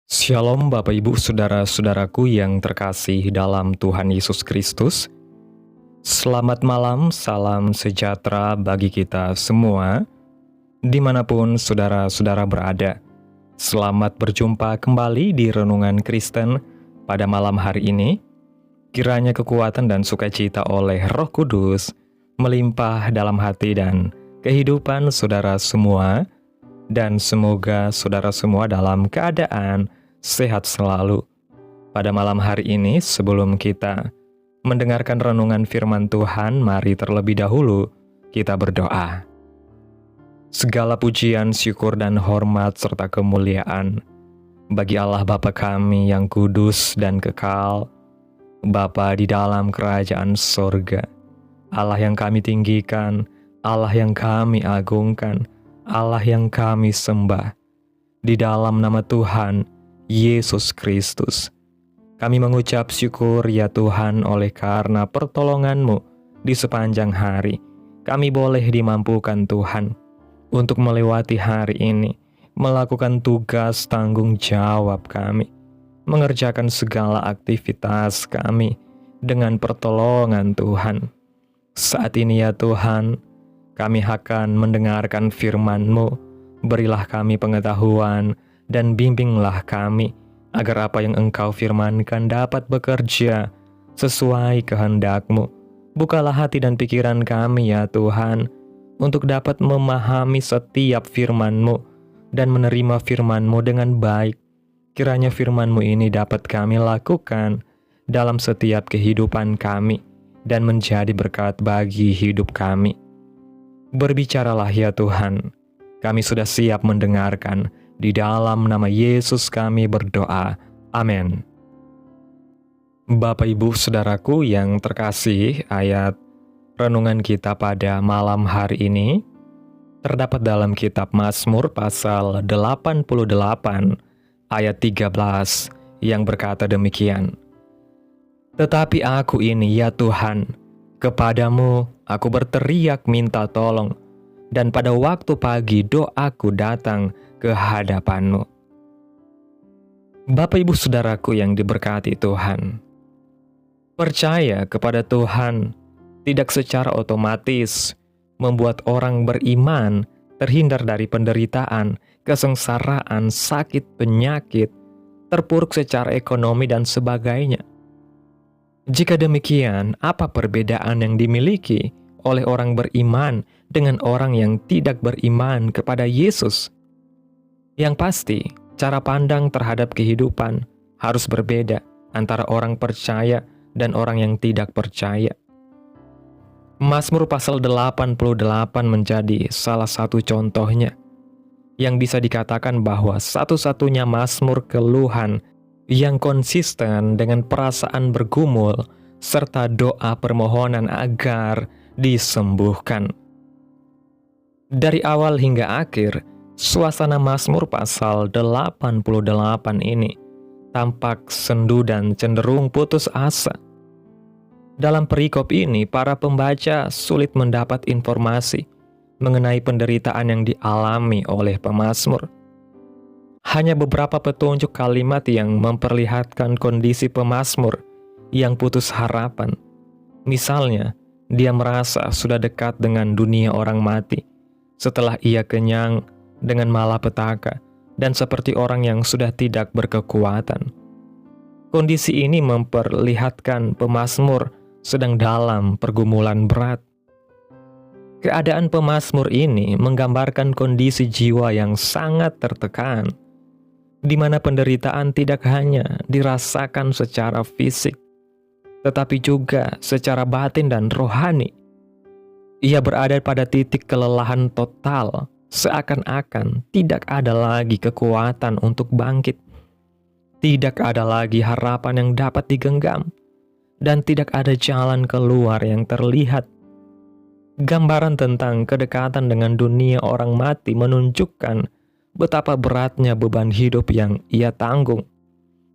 Shalom Bapak Ibu Saudara-saudaraku yang terkasih dalam Tuhan Yesus Kristus. Selamat malam, salam sejahtera bagi kita semua, dimanapun saudara-saudara berada. Selamat berjumpa kembali di Renungan Kristen pada malam hari ini. Kiranya kekuatan dan sukacita oleh Roh Kudus melimpah dalam hati dan kehidupan saudara semua, dan semoga saudara semua dalam keadaan sehat selalu. Pada malam hari ini, sebelum kita mendengarkan renungan firman Tuhan, mari terlebih dahulu kita berdoa. Segala pujian, syukur, dan hormat serta kemuliaan bagi Allah Bapa kami yang kudus dan kekal, Bapa di dalam kerajaan sorga, Allah yang kami tinggikan, Allah yang kami agungkan, Allah yang kami sembah. Di dalam nama Tuhan Yesus Kristus, kami mengucap syukur ya Tuhan, oleh karena pertolongan-Mu di sepanjang hari. Kami boleh dimampukan Tuhan untuk melewati hari ini, melakukan tugas tanggung jawab kami, mengerjakan segala aktivitas kami dengan pertolongan Tuhan. Saat ini ya Tuhan, kami akan mendengarkan firman-Mu. Berilah kami pengetahuan dan bimbinglah kami, agar apa yang Engkau firmankan dapat bekerja sesuai kehendak-Mu. Bukalah hati dan pikiran kami ya Tuhan, untuk dapat memahami setiap firman-Mu dan menerima firman-Mu dengan baik. Kiranya firman-Mu ini dapat kami lakukan dalam setiap kehidupan kami dan menjadi berkat bagi hidup kami. Berbicaralah ya Tuhan, kami sudah siap mendengarkan. Di dalam nama Yesus kami berdoa. Amin. Bapak Ibu Saudaraku yang terkasih, ayat renungan kita pada malam hari ini terdapat dalam kitab Mazmur pasal 88 ayat 13 yang berkata demikian. Tetapi aku ini ya Tuhan, kepadamu aku berteriak minta tolong, dan pada waktu pagi doaku datang ke hadapan-Mu. Bapak Ibu Saudaraku yang diberkati Tuhan, percaya kepada Tuhan tidak secara otomatis membuat orang beriman terhindar dari penderitaan, kesengsaraan, sakit, penyakit, terpuruk secara ekonomi, dan sebagainya. Jika demikian, apa perbedaan yang dimiliki oleh orang beriman dengan orang yang tidak beriman kepada Yesus? Yang pasti, cara pandang terhadap kehidupan harus berbeda antara orang percaya dan orang yang tidak percaya. Mazmur pasal 88 menjadi salah satu contohnya, yang bisa dikatakan bahwa satu-satunya mazmur keluhan yang konsisten dengan perasaan bergumul serta doa permohonan agar disembuhkan. Dari awal hingga akhir, suasana Mazmur pasal 88 ini tampak sendu dan cenderung putus asa. Dalam perikop ini, para pembaca sulit mendapat informasi mengenai penderitaan yang dialami oleh pemazmur. Hanya beberapa petunjuk kalimat yang memperlihatkan kondisi pemazmur yang putus harapan. Misalnya, dia merasa sudah dekat dengan dunia orang mati setelah ia kenyang dengan malapetaka dan seperti orang yang sudah tidak berkekuatan. Kondisi ini memperlihatkan pemazmur sedang dalam pergumulan berat. Keadaan pemazmur ini menggambarkan kondisi jiwa yang sangat tertekan, di mana penderitaan tidak hanya dirasakan secara fisik, tetapi juga secara batin dan rohani. Ia berada pada titik kelelahan total, seakan-akan tidak ada lagi kekuatan untuk bangkit. Tidak ada lagi harapan yang dapat digenggam, dan tidak ada jalan keluar yang terlihat. Gambaran tentang kedekatan dengan dunia orang mati menunjukkan betapa beratnya beban hidup yang ia tanggung.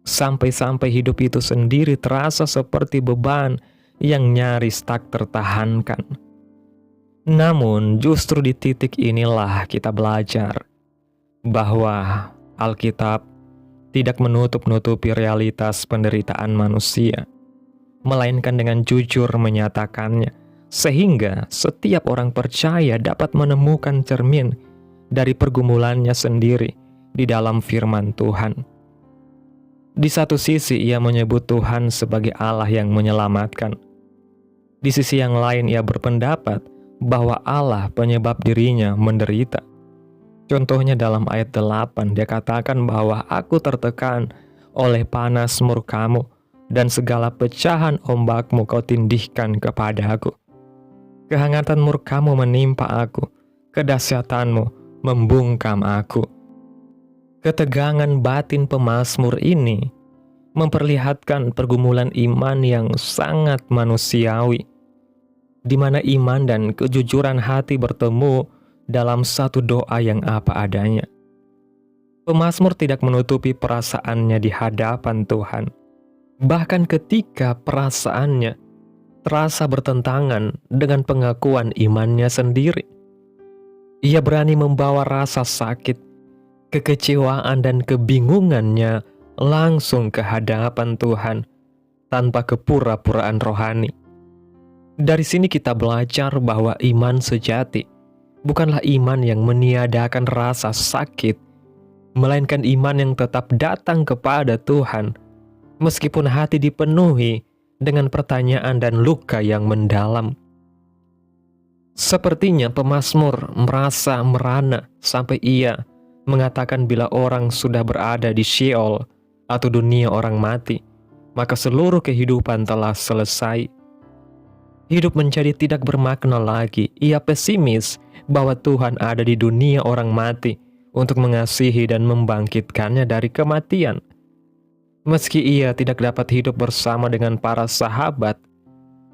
Sampai-sampai hidup itu sendiri terasa seperti beban yang nyaris tak tertahankan. Namun justru di titik inilah kita belajar bahwa Alkitab tidak menutup-nutupi realitas penderitaan manusia, melainkan dengan jujur menyatakannya, sehingga setiap orang percaya dapat menemukan cermin dari pergumulannya sendiri di dalam firman Tuhan. Di satu sisi ia menyebut Tuhan sebagai Allah yang menyelamatkan. Di sisi yang lain ia berpendapat bahwa Allah penyebab dirinya menderita. Contohnya dalam ayat 8 dia katakan bahwa aku tertekan oleh panas murkamu dan segala pecahan ombakmu kau tindihkan kepada aku. Kehangatan murkamu menimpa aku, kedahsyatanmu membungkam aku. Ketegangan batin pemazmur ini memperlihatkan pergumulan iman yang sangat manusiawi, di mana iman dan kejujuran hati bertemu dalam satu doa yang apa adanya. Pemazmur tidak menutupi perasaannya di hadapan Tuhan, bahkan ketika perasaannya terasa bertentangan dengan pengakuan imannya sendiri. Ia berani membawa rasa sakit, kekecewaan dan kebingungannya langsung ke hadapan Tuhan tanpa kepura-puraan rohani. Dari sini kita belajar bahwa iman sejati bukanlah iman yang meniadakan rasa sakit, melainkan iman yang tetap datang kepada Tuhan meskipun hati dipenuhi dengan pertanyaan dan luka yang mendalam. Sepertinya pemazmur merasa merana sampai ia mengatakan bila orang sudah berada di Sheol atau dunia orang mati, maka seluruh kehidupan telah selesai. Hidup menjadi tidak bermakna lagi. Ia pesimis bahwa Tuhan ada di dunia orang mati untuk mengasihi dan membangkitkannya dari kematian. Meski ia tidak dapat hidup bersama dengan para sahabat,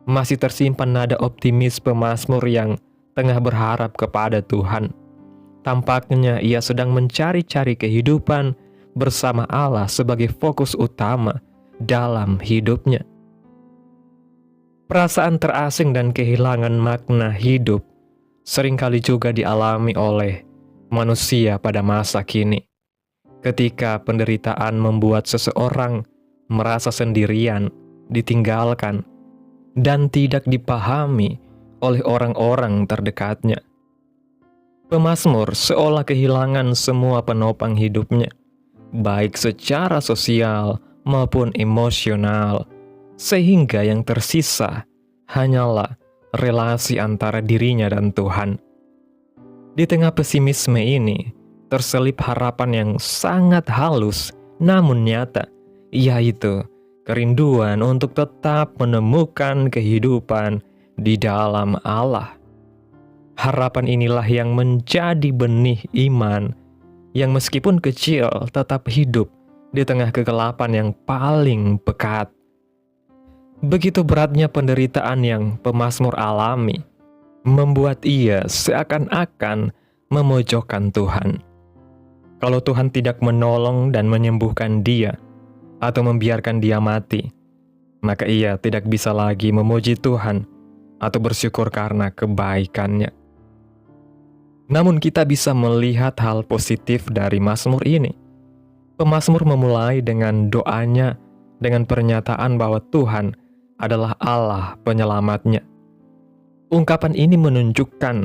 masih tersimpan nada optimis pemazmur yang tengah berharap kepada Tuhan. Tampaknya ia sedang mencari-cari kehidupan bersama Allah sebagai fokus utama dalam hidupnya. Perasaan terasing dan kehilangan makna hidup seringkali juga dialami oleh manusia pada masa kini. Ketika penderitaan membuat seseorang merasa sendirian, ditinggalkan, dan tidak dipahami oleh orang-orang terdekatnya. Pemazmur seolah kehilangan semua penopang hidupnya, baik secara sosial maupun emosional, sehingga yang tersisa hanyalah relasi antara dirinya dan Tuhan. Di tengah pesimisme ini, terselip harapan yang sangat halus namun nyata, yaitu kerinduan untuk tetap menemukan kehidupan di dalam Allah. Harapan inilah yang menjadi benih iman yang meskipun kecil tetap hidup di tengah kegelapan yang paling pekat. Begitu beratnya penderitaan yang pemazmur alami, membuat ia seakan-akan memojokkan Tuhan. Kalau Tuhan tidak menolong dan menyembuhkan dia, atau membiarkan dia mati, maka ia tidak bisa lagi memuji Tuhan atau bersyukur karena kebaikannya. Namun kita bisa melihat hal positif dari mazmur ini. Pemazmur memulai dengan doanya dengan pernyataan bahwa Tuhan adalah Allah penyelamatnya. Ungkapan ini menunjukkan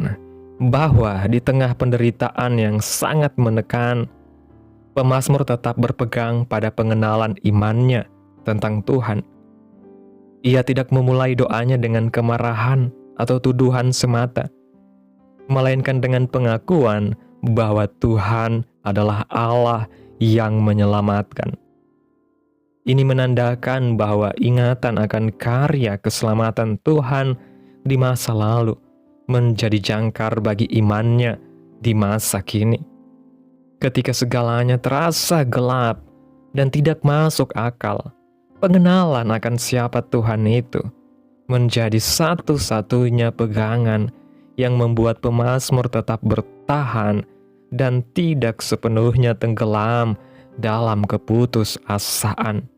bahwa di tengah penderitaan yang sangat menekan, pemazmur tetap berpegang pada pengenalan imannya tentang Tuhan. Ia tidak memulai doanya dengan kemarahan atau tuduhan semata, melainkan dengan pengakuan bahwa Tuhan adalah Allah yang menyelamatkan. Ini menandakan bahwa ingatan akan karya keselamatan Tuhan di masa lalu menjadi jangkar bagi imannya di masa kini. Ketika segalanya terasa gelap dan tidak masuk akal, pengenalan akan siapa Tuhan itu menjadi satu-satunya pegangan yang membuat pemazmur tetap bertahan dan tidak sepenuhnya tenggelam dalam keputusasaan.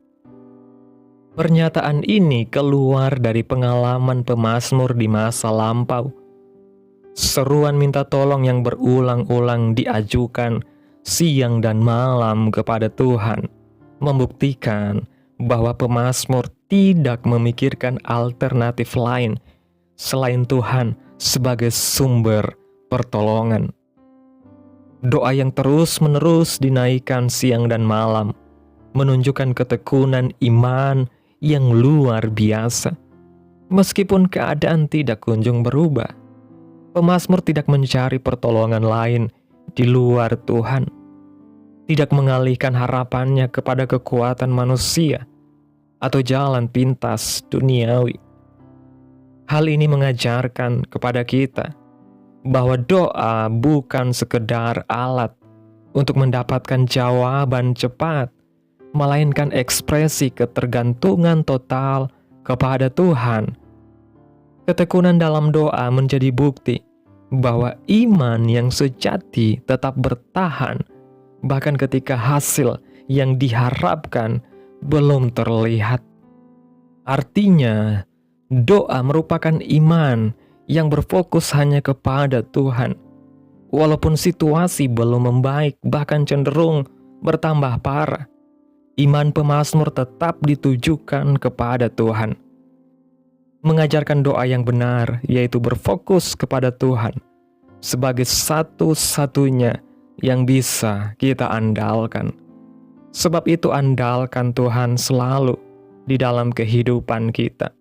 Pernyataan ini keluar dari pengalaman pemazmur di masa lampau. Seruan minta tolong yang berulang-ulang diajukan siang dan malam kepada Tuhan membuktikan bahwa pemazmur tidak memikirkan alternatif lain selain Tuhan sebagai sumber pertolongan. Doa yang terus-menerus dinaikkan siang dan malam menunjukkan ketekunan iman yang luar biasa. Meskipun keadaan tidak kunjung berubah, pemazmur tidak mencari pertolongan lain di luar Tuhan, tidak mengalihkan harapannya kepada kekuatan manusia atau jalan pintas duniawi. Hal ini mengajarkan kepada kita bahwa doa bukan sekedar alat untuk mendapatkan jawaban cepat, melainkan ekspresi ketergantungan total kepada Tuhan. Ketekunan dalam doa menjadi bukti bahwa iman yang sejati tetap bertahan, bahkan ketika hasil yang diharapkan belum terlihat. Artinya, doa merupakan iman yang berfokus hanya kepada Tuhan. Walaupun situasi belum membaik, bahkan cenderung bertambah parah, iman pemazmur tetap ditujukan kepada Tuhan. Mengajarkan doa yang benar, yaitu berfokus kepada Tuhan, sebagai satu-satunya yang bisa kita andalkan. Sebab itu andalkan Tuhan selalu di dalam kehidupan kita.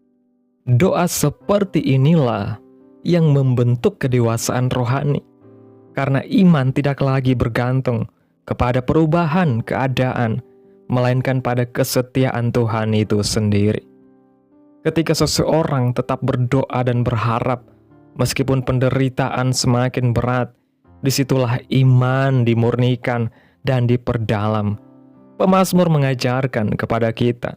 Doa seperti inilah yang membentuk kedewasaan rohani, karena iman tidak lagi bergantung kepada perubahan keadaan, melainkan pada kesetiaan Tuhan itu sendiri. Ketika seseorang tetap berdoa dan berharap, meskipun penderitaan semakin berat, disitulah iman dimurnikan dan diperdalam. Pemazmur mengajarkan kepada kita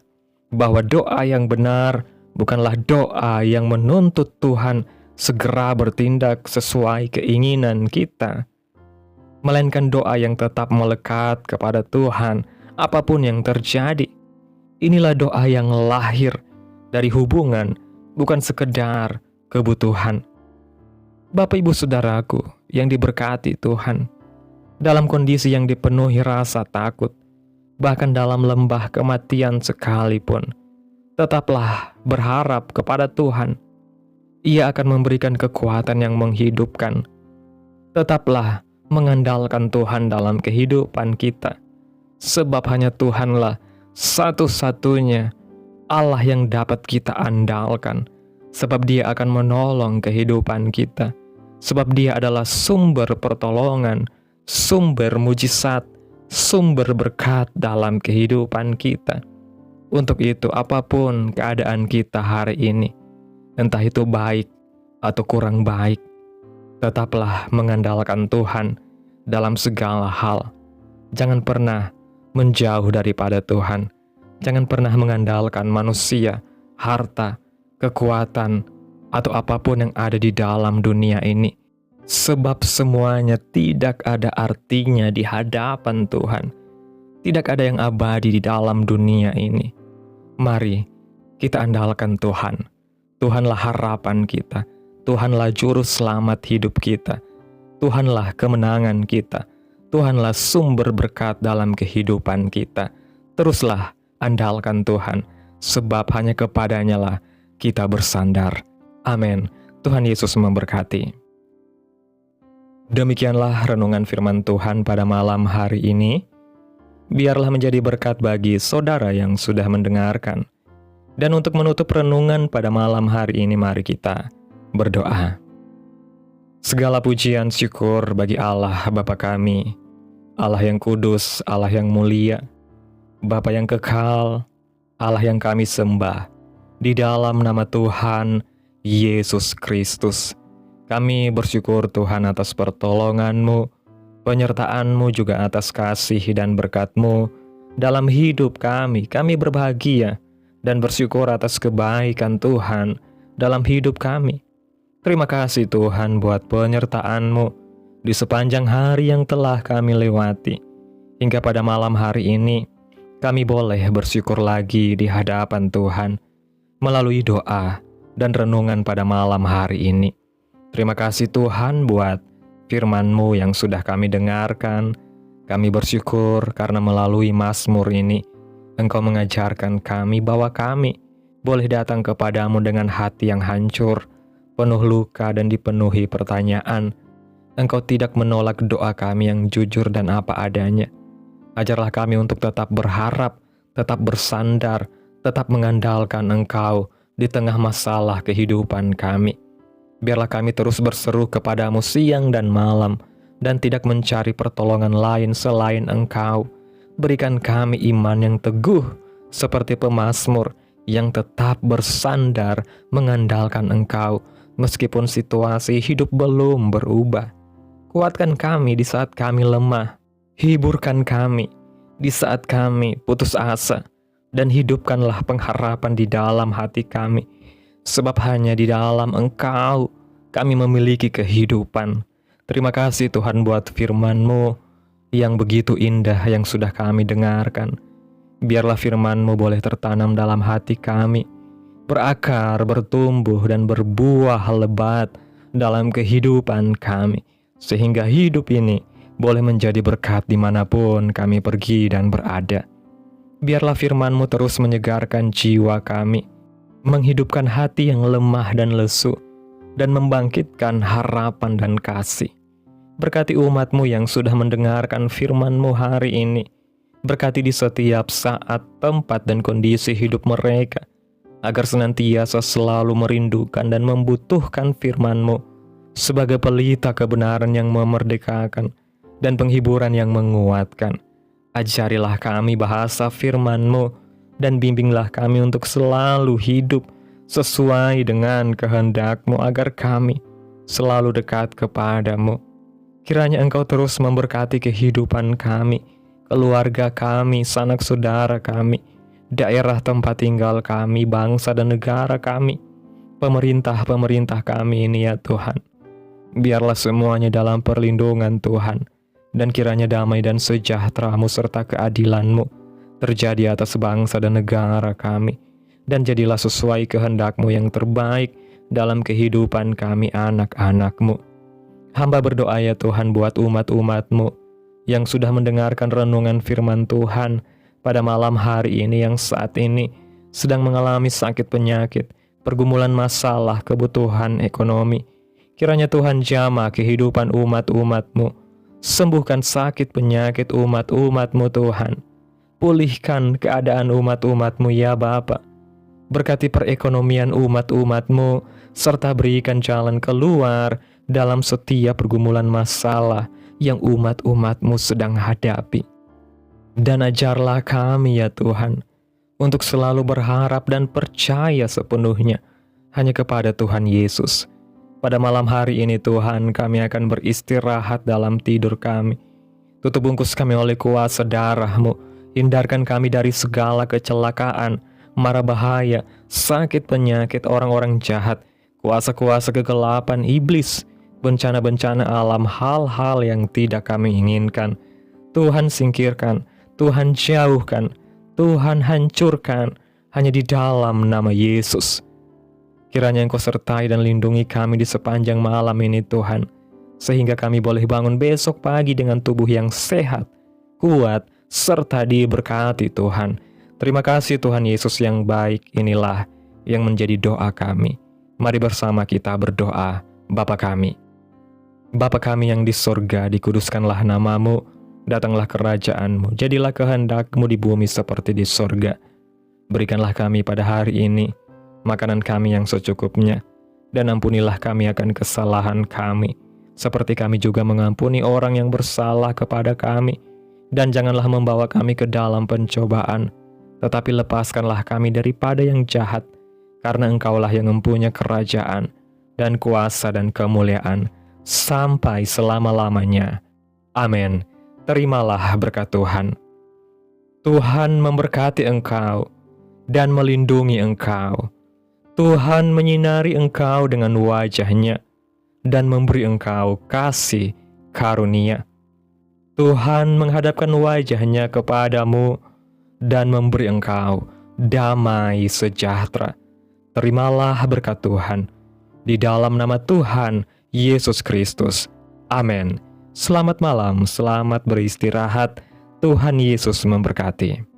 bahwa doa yang benar bukanlah doa yang menuntut Tuhan segera bertindak sesuai keinginan kita, melainkan doa yang tetap melekat kepada Tuhan apapun yang terjadi. Inilah doa yang lahir dari hubungan, bukan sekedar kebutuhan. Bapak Ibu Saudaraku yang diberkati Tuhan, dalam kondisi yang dipenuhi rasa takut, bahkan dalam lembah kematian sekalipun, tetaplah berharap kepada Tuhan. Ia akan memberikan kekuatan yang menghidupkan. Tetaplah mengandalkan Tuhan dalam kehidupan kita, sebab hanya Tuhanlah satu-satunya Allah yang dapat kita andalkan, sebab Dia akan menolong kehidupan kita, sebab Dia adalah sumber pertolongan, sumber mujizat, sumber berkat dalam kehidupan kita. Untuk itu, apapun keadaan kita hari ini, entah itu baik atau kurang baik, tetaplah mengandalkan Tuhan dalam segala hal. Jangan pernah menjauh daripada Tuhan. Jangan pernah mengandalkan manusia, harta, kekuatan, atau apapun yang ada di dalam dunia ini. Sebab semuanya tidak ada artinya di hadapan Tuhan. Tidak ada yang abadi di dalam dunia ini. Mari kita andalkan Tuhan. Tuhanlah harapan kita. Tuhanlah juru selamat hidup kita. Tuhanlah kemenangan kita. Tuhanlah sumber berkat dalam kehidupan kita. Teruslah andalkan Tuhan, sebab hanya kepadanya lah kita bersandar. Amin. Tuhan Yesus memberkati. Demikianlah renungan firman Tuhan pada malam hari ini. Biarlah menjadi berkat bagi saudara yang sudah mendengarkan. Dan untuk menutup renungan pada malam hari ini, mari kita berdoa. Segala pujian syukur bagi Allah Bapa kami, Allah yang kudus, Allah yang mulia, Bapa yang kekal, Allah yang kami sembah, di dalam nama Tuhan Yesus Kristus. Kami bersyukur Tuhan atas pertolongan-Mu, penyertaan-Mu juga atas kasih dan berkat-Mu dalam hidup kami. Kami berbahagia dan bersyukur atas kebaikan Tuhan dalam hidup kami. Terima kasih Tuhan buat penyertaan-Mu di sepanjang hari yang telah kami lewati. Hingga pada malam hari ini, kami boleh bersyukur lagi di hadapan Tuhan melalui doa dan renungan pada malam hari ini. Terima kasih Tuhan buat firman-Mu yang sudah kami dengarkan. Kami bersyukur karena melalui Mazmur ini, Engkau mengajarkan kami bahwa kami boleh datang kepadamu dengan hati yang hancur, penuh luka dan dipenuhi pertanyaan. Engkau tidak menolak doa kami yang jujur dan apa adanya. Ajarlah kami untuk tetap berharap, tetap bersandar, tetap mengandalkan Engkau di tengah masalah kehidupan kami. Biarlah kami terus berseru kepadamu siang dan malam, dan tidak mencari pertolongan lain selain Engkau. Berikan kami iman yang teguh, seperti pemazmur yang tetap bersandar mengandalkan Engkau, meskipun situasi hidup belum berubah. Kuatkan kami di saat kami lemah, hiburkan kami di saat kami putus asa, dan hidupkanlah pengharapan di dalam hati kami. Sebab hanya di dalam Engkau kami memiliki kehidupan. Terima kasih Tuhan buat firman-Mu yang begitu indah yang sudah kami dengarkan. Biarlah firman-Mu boleh tertanam dalam hati kami, berakar, bertumbuh, dan berbuah lebat dalam kehidupan kami. Sehingga hidup ini boleh menjadi berkat dimanapun kami pergi dan berada. Biarlah firman-Mu terus menyegarkan jiwa kami, menghidupkan hati yang lemah dan lesu, dan membangkitkan harapan dan kasih. Berkati umat-Mu yang sudah mendengarkan firman-Mu hari ini. Berkati di setiap saat, tempat, dan kondisi hidup mereka, agar senantiasa selalu merindukan dan membutuhkan firman-Mu sebagai pelita kebenaran yang memerdekakan dan penghiburan yang menguatkan. Ajarilah kami bahasa firman-Mu, dan bimbinglah kami untuk selalu hidup sesuai dengan kehendak-Mu agar kami selalu dekat kepadamu. Kiranya Engkau terus memberkati kehidupan kami, keluarga kami, sanak saudara kami, daerah tempat tinggal kami, bangsa dan negara kami, pemerintah-pemerintah kami ini ya Tuhan. Biarlah semuanya dalam perlindungan Tuhan, dan kiranya damai dan sejahtera-Mu serta keadilan-Mu terjadi atas bangsa dan negara kami, dan jadilah sesuai kehendak-Mu yang terbaik dalam kehidupan kami anak-anak-Mu. Hamba berdoa ya Tuhan buat umat-umat-Mu yang sudah mendengarkan renungan firman Tuhan pada malam hari ini, yang saat ini sedang mengalami sakit penyakit, pergumulan masalah, kebutuhan ekonomi. Kiranya Tuhan jamah kehidupan umat-umat-Mu, sembuhkan sakit penyakit umat-umat-Mu Tuhan. Pulihkan keadaan umat-umat-Mu ya Bapa. Berkati perekonomian umat-umat-Mu, serta berikan jalan keluar dalam setiap pergumulan masalah yang umat-umat-Mu sedang hadapi. Dan ajarlah kami ya Tuhan, untuk selalu berharap dan percaya sepenuhnya hanya kepada Tuhan Yesus. Pada malam hari ini Tuhan, kami akan beristirahat dalam tidur kami. Tutup bungkus kami oleh kuasa darah-Mu. Hindarkan kami dari segala kecelakaan, mara bahaya, sakit penyakit orang-orang jahat, kuasa-kuasa kegelapan iblis, bencana-bencana alam, hal-hal yang tidak kami inginkan. Tuhan singkirkan, Tuhan jauhkan, Tuhan hancurkan, hanya di dalam nama Yesus. Kiranya Engkau sertai dan lindungi kami di sepanjang malam ini Tuhan, sehingga kami boleh bangun besok pagi dengan tubuh yang sehat, kuat, serta diberkati Tuhan. Terima kasih Tuhan Yesus yang baik, inilah yang menjadi doa kami. Mari bersama kita berdoa. Bapa kami yang di sorga, dikuduskanlah nama-Mu, datanglah kerajaan-Mu, jadilah kehendak-Mu di bumi seperti di sorga. Berikanlah kami pada hari ini makanan kami yang secukupnya, dan ampunilah kami akan kesalahan kami, seperti kami juga mengampuni orang yang bersalah kepada kami. Dan janganlah membawa kami ke dalam pencobaan, tetapi lepaskanlah kami daripada yang jahat, karena Engkaulah yang mempunyai kerajaan, dan kuasa dan kemuliaan, sampai selama-lamanya. Amin. Terimalah berkat Tuhan. Tuhan memberkati engkau, dan melindungi engkau. Tuhan menyinari engkau dengan wajah-Nya, dan memberi engkau kasih karunia. Tuhan menghadapkan wajah-Nya kepadamu dan memberi engkau damai sejahtera. Terimalah berkat Tuhan di dalam nama Tuhan Yesus Kristus. Amin. Selamat malam, selamat beristirahat. Tuhan Yesus memberkati.